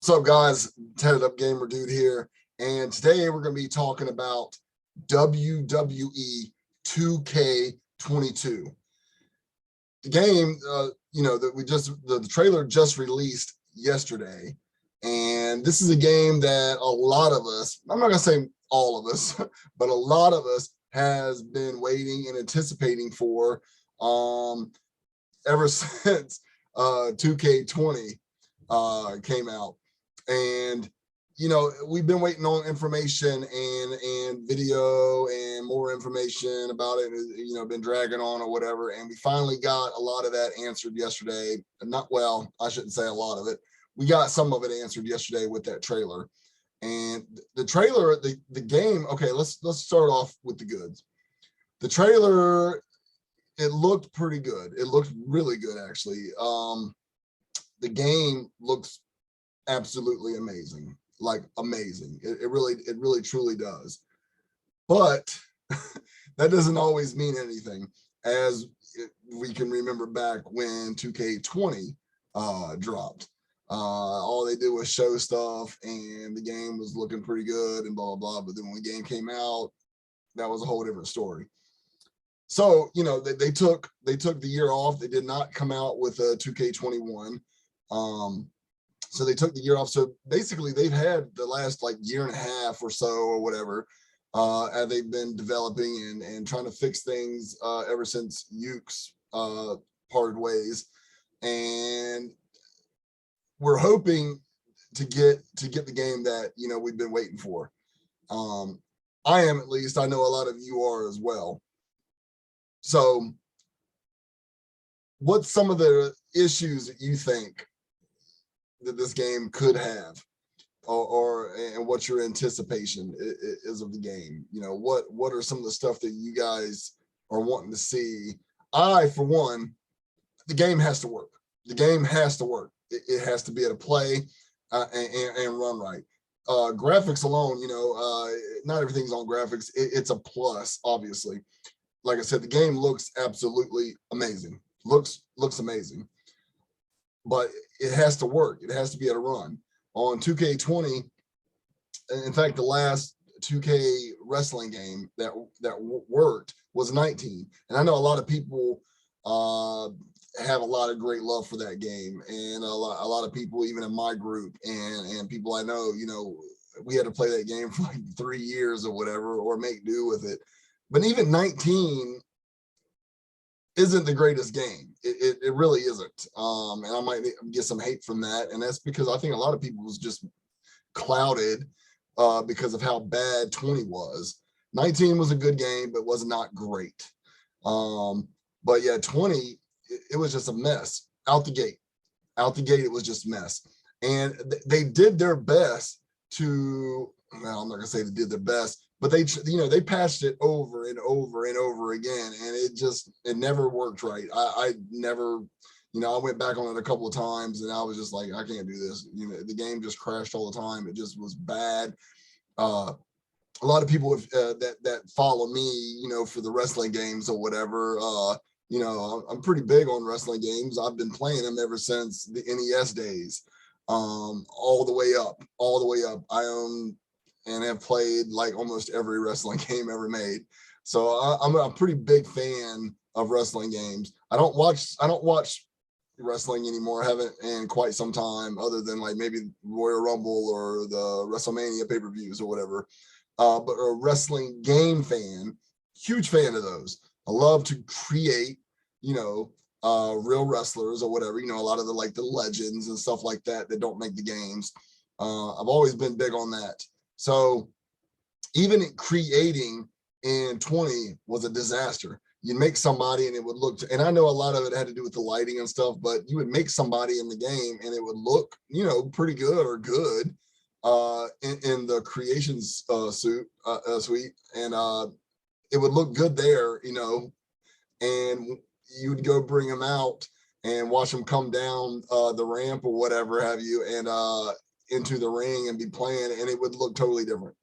What's up, guys? Tatted Up Gamer Dude here, and today we're going to be talking about WWE 2K22. The game, the trailer just released yesterday, and this is a game that a lot of us, I'm not going to say all of us, but a lot of us has been waiting and anticipating for ever since 2K20 came out. And we've been waiting on information and video and more information about it, been dragging on or whatever, and we finally got a lot of that answered yesterday. I shouldn't say a lot of it. We got some of it answered yesterday with that trailer. And the trailer, the game, okay, let's start off with the goods. The trailer, it looked pretty good. It looked really good, actually. The game looks absolutely amazing, like amazing. It really truly does. But that doesn't always mean anything, as we can remember back when 2K20 dropped. All they did was show stuff, and the game was looking pretty good and blah blah blah. But then when the game came out, that was a whole different story. So they took the year off. They did not come out with a 2K21. So they took the year off. So basically they've had the last year and a half or so or whatever, and they've been developing and trying to fix things ever since Ukes parted ways. And we're hoping to get the game that we've been waiting for. I am, at least. I know a lot of you are as well. So what's some of the issues that you think that this game could have, and what your anticipation is of the game? What are some of the stuff that you guys are wanting to see? For one, the game has to work. The game has to work. It has to be able to play and run right. Graphics alone, not everything's on graphics. It's a plus, obviously. Like I said, the game looks absolutely amazing. Looks amazing. But it has to work. It has to be able to run. On 2K20, in fact, the last 2K wrestling game that worked was 19. And I know a lot of people have a lot of great love for that game, and a lot of people, even in my group and people I know, we had to play that game for 3 years or whatever, or make do with it. But even 19 isn't the greatest game. It really isn't. And I might get some hate from that. And that's because I think a lot of people was just clouded because of how bad 20 was. 19 was a good game, but was not great. But yeah, 20, it was just a mess out the gate. Out the gate, it was just a mess. And they did their best to, well, I'm not gonna say they did their best, but they patched it over and over and over again, and it never worked right. I never, I went back on it a couple of times, and I was just like, I can't do this. The game just crashed all the time. It just was bad. A lot of people that follow me, for the wrestling games or whatever, I'm pretty big on wrestling games. I've been playing them ever since the NES days, all the way up. I own and have played almost every wrestling game ever made. So I'm a pretty big fan of wrestling games. I don't watch wrestling anymore. I haven't in quite some time, other than maybe Royal Rumble or the WrestleMania pay-per-views or whatever. But a wrestling game fan, huge fan of those. I love to create, real wrestlers or whatever, a lot of the legends and stuff like that don't make the games. I've always been big on that. So even creating in 20 was a disaster. You make somebody and it would look, and I know a lot of it had to do with the lighting and stuff, but you would make somebody in the game and it would look, pretty good or good in the creations suite, and it would look good there, and you would go bring them out and watch them come down the ramp or whatever have you, and into the ring and be playing, and it would look totally different.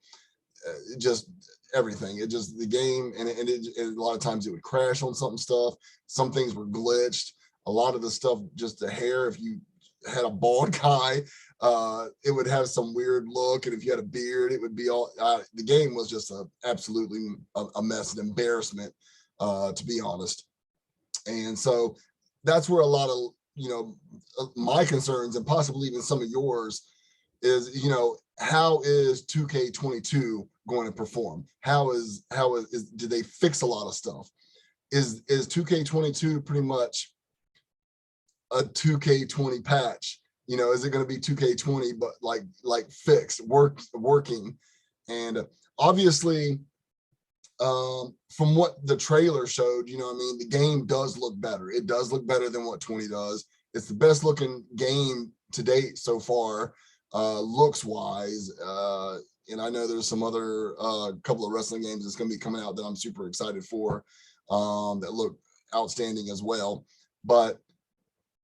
Just everything. The game, and a lot of times it would crash on some stuff. Some things were glitched. A lot of the stuff, just the hair, if you had a bald guy, it would have some weird look, and if you had a beard, it would be all. The game was just absolutely a mess, an embarrassment, to be honest. And so that's where a lot of my concerns, and possibly even some of yours, is how is 2K22 going to perform? How is do they fix a lot of stuff? Is 2K22 pretty much a 2K20 patch? Is it going to be 2K20 but like fixed, working? And obviously, from what the trailer showed, the game does look better. It does look better than what 20 does. It's the best looking game to date so far, looks wise. And I know there's some other couple of wrestling games that's going to be coming out that I'm super excited for, that look outstanding as well. But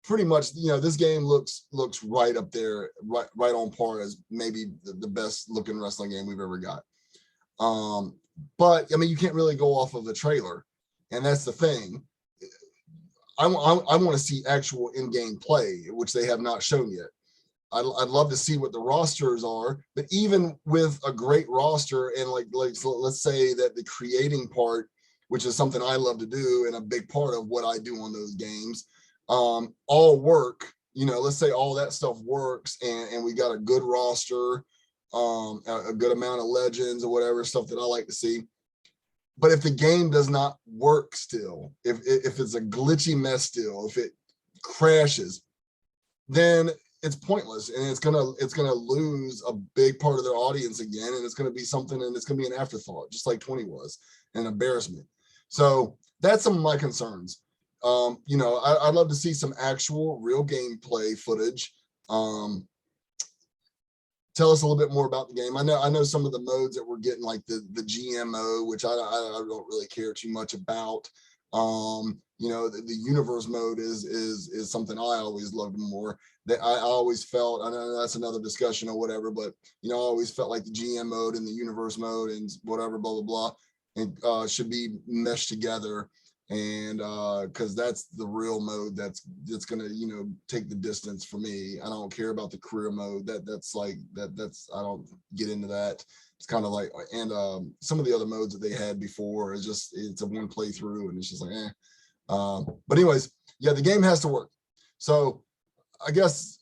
pretty much, this game looks right up there, right on par as maybe the best looking wrestling game we've ever got. But I mean, you can't really go off of the trailer, and that's the thing. I want to see actual in-game play, which they have not shown yet. I'd love to see what the rosters are, but even with a great roster, and so let's say that the creating part, which is something I love to do and a big part of what I do on those games, all work. Let's say all that stuff works, and we got a good roster, a good amount of legends or whatever stuff that I like to see. But if the game does not work still, if it's a glitchy mess still, if it crashes, then it's pointless, and it's gonna lose a big part of their audience again, and it's gonna be something, and it's gonna be an afterthought, just like 20 was, an embarrassment. So that's some of my concerns. I'd love to see some actual real gameplay footage. Tell us a little bit more about the game. I know some of the modes that we're getting, like the GMO, which I don't really care too much about. The universe mode is something I always loved more. That I always felt, I know that's another discussion or whatever, but I always felt like the GM mode and the universe mode and whatever, blah blah blah, and should be meshed together. And because that's the real mode that's gonna take the distance for me. I don't care about the career mode. That's I don't get into that. It's kind of like, and some of the other modes that they had before is just, it's a one playthrough, and it's just like but anyways, yeah, the game has to work. So I guess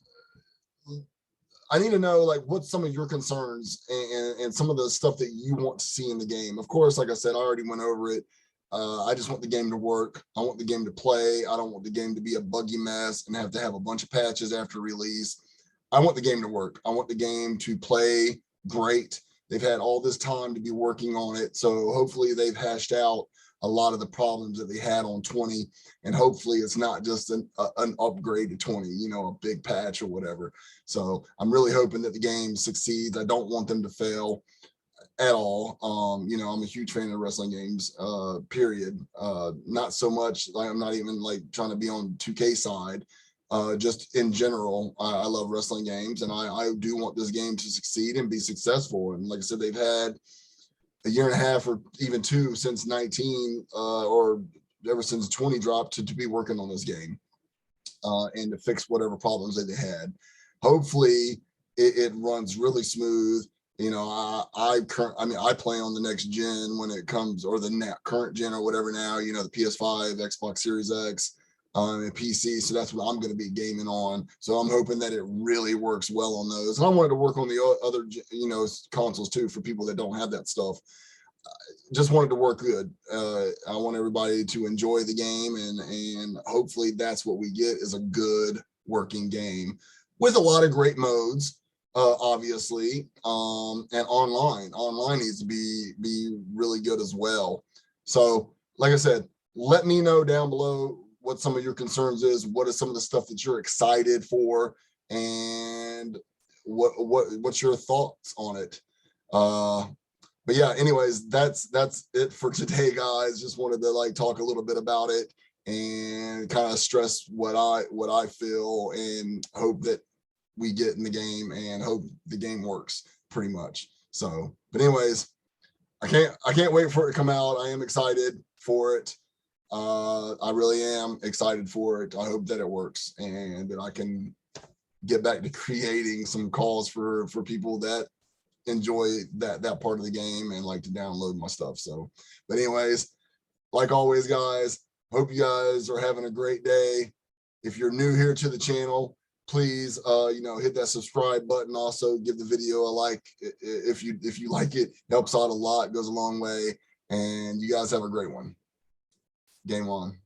I need to know, like, what's some of your concerns and some of the stuff that you want to see in the game. Of course, like I said, I already went over it. I just want the game to work. I want the game to play. I don't want the game to be a buggy mess and have to have a bunch of patches after release. I want the game to work. I want the game to play great. They've had all this time to be working on it. So hopefully they've hashed out a lot of the problems that they had on 20. And hopefully it's not just an upgrade to 20, a big patch or whatever. So I'm really hoping that the game succeeds. I don't want them to fail at all. I'm a huge fan of wrestling games, period. Not so much, like, I'm not even like trying to be on 2K side. Just in general, I love wrestling games, and I do want this game to succeed and be successful. And like I said, they've had a year and a half or even two since 19, or ever since 20 dropped to be working on this game, and to fix whatever problems that they had. Hopefully it runs really smooth. I play on the next gen when it comes, or the current gen or whatever now, the PS5, Xbox Series X, and PC. So that's what I'm going to be gaming on. So I'm hoping that it really works well on those. And I wanted to work on the other, consoles too, for people that don't have that stuff. Just wanted to work good. I want everybody to enjoy the game, and hopefully that's what we get, is a good working game with a lot of great modes. Obviously, and online needs to be really good as well. So like I said, let me know down below what some of your concerns is. What is some of the stuff that you're excited for, and what's your thoughts on it? But yeah, anyways, that's it for today, guys. Just wanted to talk a little bit about it and kind of stress what I feel, and hope that we get in the game, and hope the game works, pretty much. So, but anyways, I can't wait for it to come out. I am excited for it. I really am excited for it. I hope that it works, and that I can get back to creating some calls for people that enjoy that part of the game and like to download my stuff. So, but anyways, like always, guys, hope you guys are having a great day. If you're new here to the channel, please hit that subscribe button. Also give the video a like if you like it. Helps out a lot, goes a long way. And you guys have a great one. Game on.